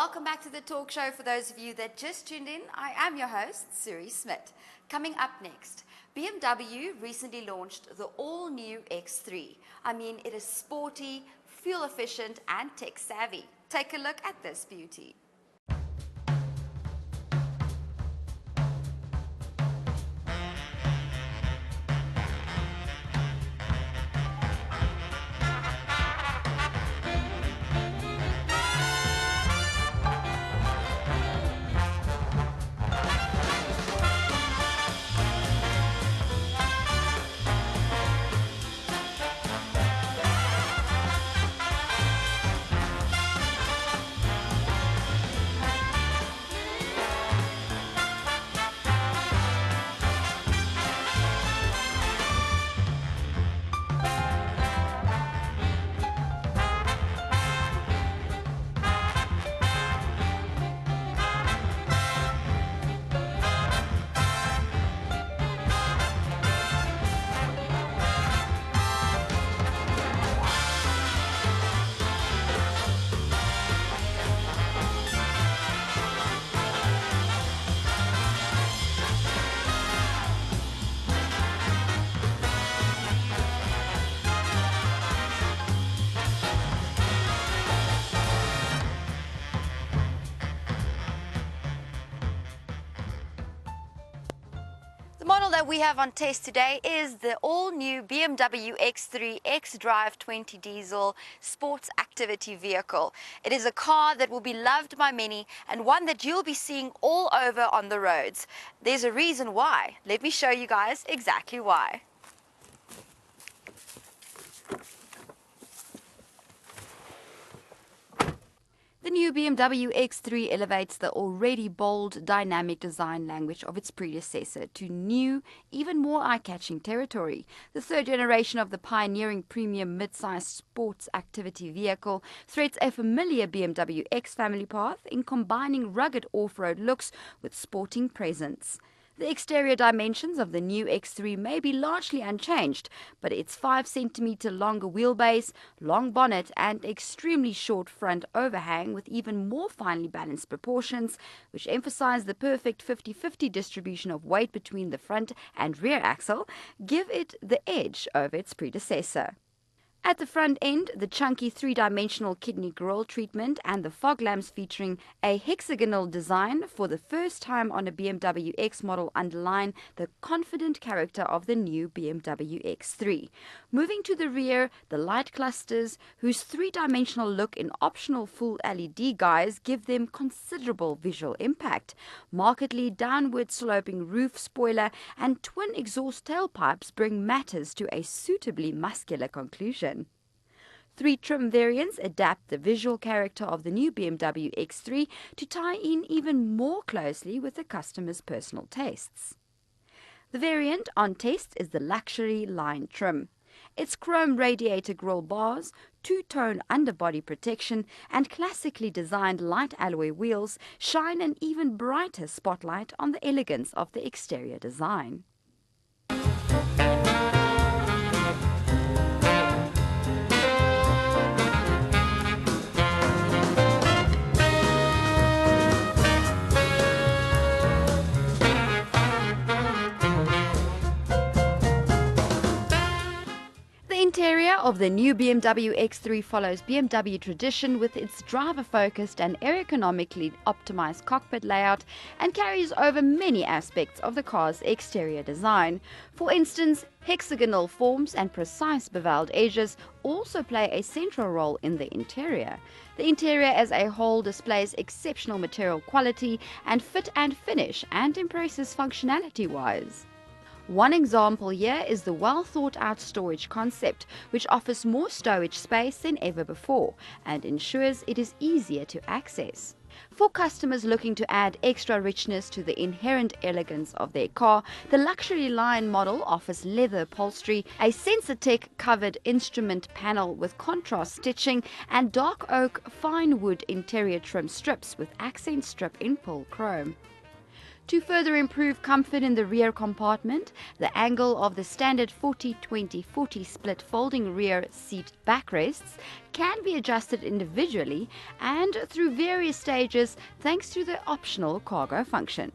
Welcome back to the talk show. For those of you that just tuned in, I am your host, Suri Smith. Coming up next, BMW recently launched the all-new X3. I mean, it is sporty, fuel efficient and tech savvy. Take a look at this beauty. The model that we have on test today is the all-new BMW X3 xDrive 20 diesel sports activity vehicle. It is a car that will be loved by many and one that you'll be seeing all over on the roads. There's a reason why. Let me show you guys exactly why. The new BMW X3 elevates the already bold, dynamic design language of its predecessor to new, even more eye-catching territory. The third generation of the pioneering premium mid-sized sports activity vehicle threads a familiar BMW X family path in combining rugged off-road looks with sporting presence. The exterior dimensions of the new X3 may be largely unchanged, but its 5 cm longer wheelbase, long bonnet and extremely short front overhang with even more finely balanced proportions, which emphasize the perfect 50-50 distribution of weight between the front and rear axle, give it the edge over its predecessor. At the front end, the chunky three-dimensional kidney grille treatment and the fog lamps featuring a hexagonal design for the first time on a BMW X model underline the confident character of the new BMW X3. Moving to the rear, the light clusters, whose three-dimensional look in optional full LED guise give them considerable visual impact. Markedly downward sloping roof spoiler and twin exhaust tailpipes bring matters to a suitably muscular conclusion. 3 trim variants adapt the visual character of the new BMW X3 to tie in even more closely with the customer's personal tastes. The variant on test is the luxury line trim. Its chrome radiator grille bars, two-tone underbody protection and classically designed light alloy wheels shine an even brighter spotlight on the elegance of the exterior design. The interior of the new BMW X3 follows BMW tradition with its driver-focused and ergonomically optimized cockpit layout and carries over many aspects of the car's exterior design. For instance, hexagonal forms and precise beveled edges also play a central role in the interior. The interior as a whole displays exceptional material quality and fit and finish and impresses functionality-wise. One example here is the well-thought-out storage concept, which offers more stowage space than ever before and ensures it is easier to access. For customers looking to add extra richness to the inherent elegance of their car, the luxury line model offers leather upholstery, a Sensatec covered instrument panel with contrast stitching, and dark oak fine wood interior trim strips with accent strip in pearl chrome. To further improve comfort in the rear compartment, the angle of the standard 40-20-40 split folding rear seat backrests can be adjusted individually and through various stages thanks to the optional cargo function.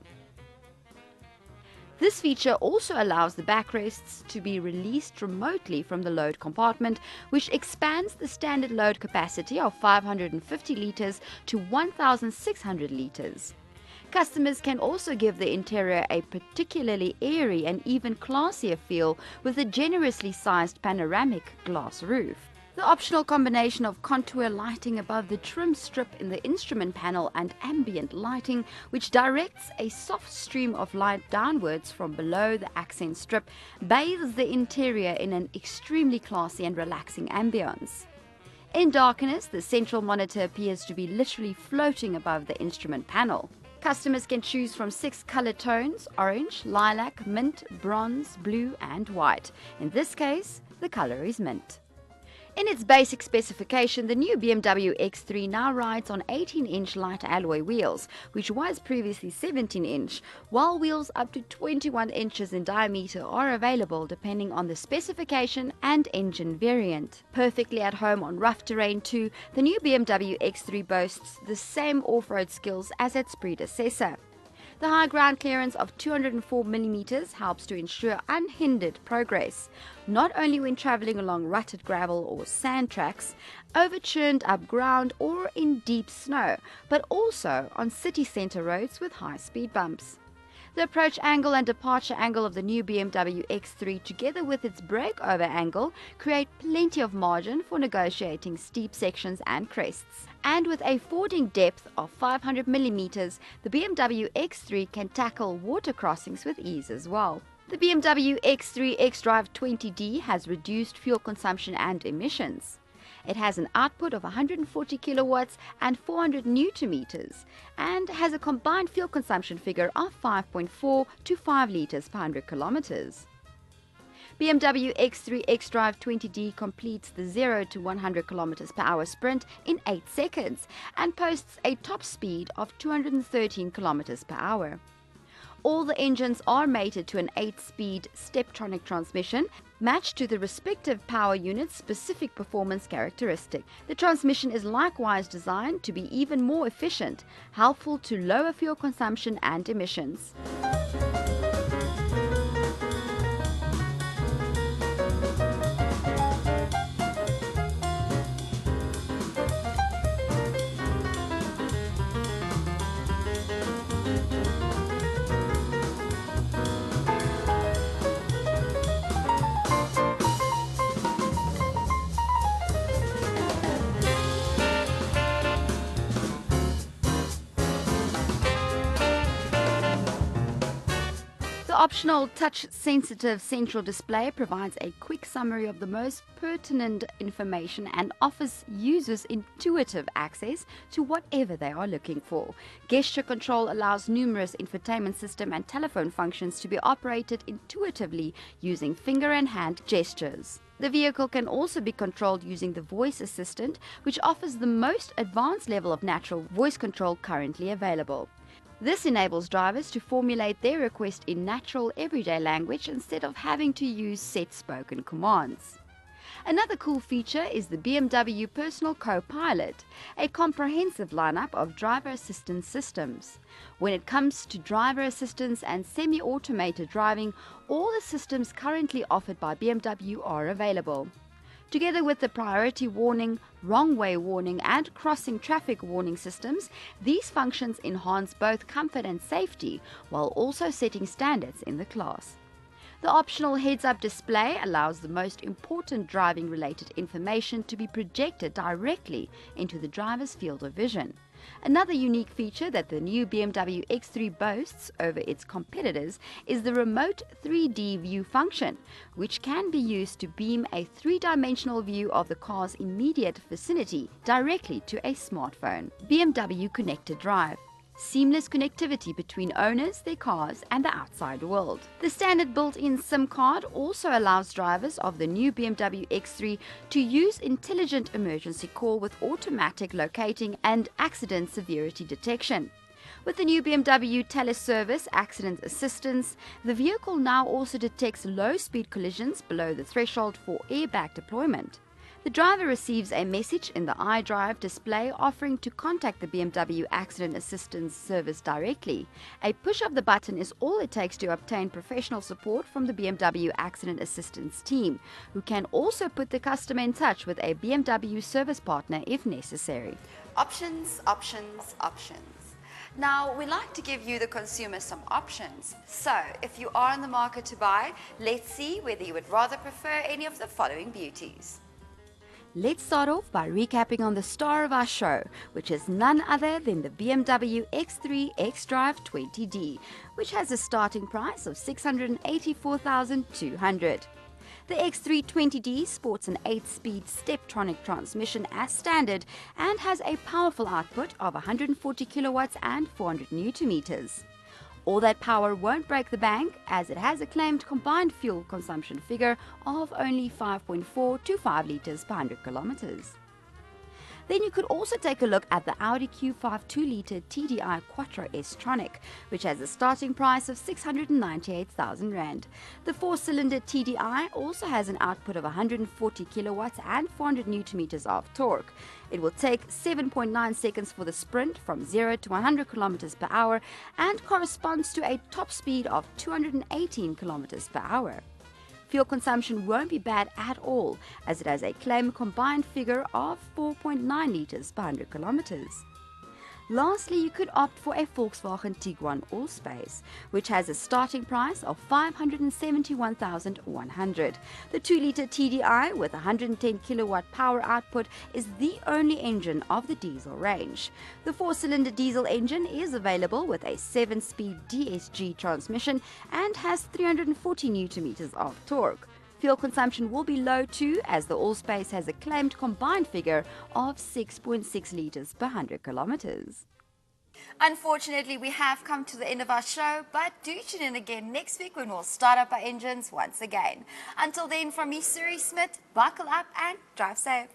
This feature also allows the backrests to be released remotely from the load compartment, which expands the standard load capacity of 550 litres to 1,600 litres. Customers can also give the interior a particularly airy and even classier feel with a generously sized panoramic glass roof. The optional combination of contour lighting above the trim strip in the instrument panel and ambient lighting, which directs a soft stream of light downwards from below the accent strip, bathes the interior in an extremely classy and relaxing ambience. In darkness, the central monitor appears to be literally floating above the instrument panel. Customers can choose from 6 color tones: orange, lilac, mint, bronze, blue and white. In this case, the color is mint. In its basic specification, the new BMW X3 now rides on 18-inch light alloy wheels, which was previously 17-inch, while wheels up to 21 inches in diameter are available depending on the specification and engine variant. Perfectly at home on rough terrain too, the new BMW X3 boasts the same off-road skills as its predecessor. The high ground clearance of 204mm helps to ensure unhindered progress, not only when travelling along rutted gravel or sand tracks, over-churned up ground or in deep snow, but also on city centre roads with high speed bumps. The approach angle and departure angle of the new BMW X3, together with its breakover angle, create plenty of margin for negotiating steep sections and crests. And with a fording depth of 500mm, the BMW X3 can tackle water crossings with ease as well. The BMW X3 xDrive 20D has reduced fuel consumption and emissions. It has an output of 140 kilowatts and 400 newton-meters and has a combined fuel consumption figure of 5.4 to 5 liters per 100 kilometers. BMW X3 xDrive 20D completes the 0 to 100 km per hour sprint in 8 seconds and posts a top speed of 213 km per hour. All the engines are mated to an 8-speed Steptronic transmission, matched to the respective power unit's specific performance characteristic. The transmission is likewise designed to be even more efficient, helpful to lower fuel consumption and emissions. The optional touch-sensitive central display provides a quick summary of the most pertinent information and offers users intuitive access to whatever they are looking for. Gesture control allows numerous infotainment system and telephone functions to be operated intuitively using finger and hand gestures. The vehicle can also be controlled using the voice assistant, which offers the most advanced level of natural voice control currently available. This enables drivers to formulate their request in natural everyday language instead of having to use set spoken commands. Another cool feature is the BMW Personal Co-Pilot, a comprehensive lineup of driver assistance systems. When it comes to driver assistance and semi-automated driving, all the systems currently offered by BMW are available. Together with the priority warning, wrong way warning and crossing traffic warning systems, these functions enhance both comfort and safety while also setting standards in the class. The optional heads-up display allows the most important driving-related information to be projected directly into the driver's field of vision. Another unique feature that the new BMW X3 boasts over its competitors is the remote 3D view function, which can be used to beam a three-dimensional view of the car's immediate vicinity directly to a smartphone. BMW Connected Drive. Seamless connectivity between owners, their cars and the outside world. The standard built-in SIM card also allows drivers of the new BMW X3 to use intelligent emergency call with automatic locating and accident severity detection. With the new BMW teleservice accident assistance, the vehicle now also detects low-speed collisions below the threshold for airbag deployment. The driver receives a message in the iDrive display offering to contact the BMW Accident Assistance Service directly. A push of the button is all it takes to obtain professional support from the BMW Accident Assistance team, who can also put the customer in touch with a BMW service partner if necessary. Options, options, options. Now, we like to give you, the consumer, some options. So, if you are in the market to buy, let's see whether you would rather prefer any of the following beauties. Let's start off by recapping on the star of our show, which is none other than the BMW X3 xDrive 20D, which has a starting price of $684,200. The X3 20D sports an 8-speed Steptronic transmission as standard and has a powerful output of 140 kilowatts and 400 newton meters. All that power won't break the bank, as it has a claimed combined fuel consumption figure of only 5.4 to 5 litres per 100 kilometers. Then you could also take a look at the Audi Q5 2-litre TDI Quattro S-Tronic, which has a starting price of 698,000 Rand. The 4-cylinder TDI also has an output of 140 kilowatts and 400 newton meters of torque. It will take 7.9 seconds for the sprint from 0 to 100 kilometers per hour and corresponds to a top speed of 218 kilometers per hour. Fuel consumption won't be bad at all, as it has a claimed combined figure of 4.9 litres per 100 kilometers. Lastly, you could opt for a Volkswagen Tiguan Allspace, which has a starting price of 571,100. The 2-litre TDI with 110 kilowatt power output is the only engine of the diesel range. The 4-cylinder diesel engine is available with a 7-speed DSG transmission and has 340 newton meters of torque. Fuel consumption will be low too, as the Allspace has a claimed combined figure of 6.6 litres per 100 kilometers. Unfortunately, we have come to the end of our show, but do tune in again next week when we'll start up our engines once again. Until then, from me, Suri Smith, buckle up and drive safe.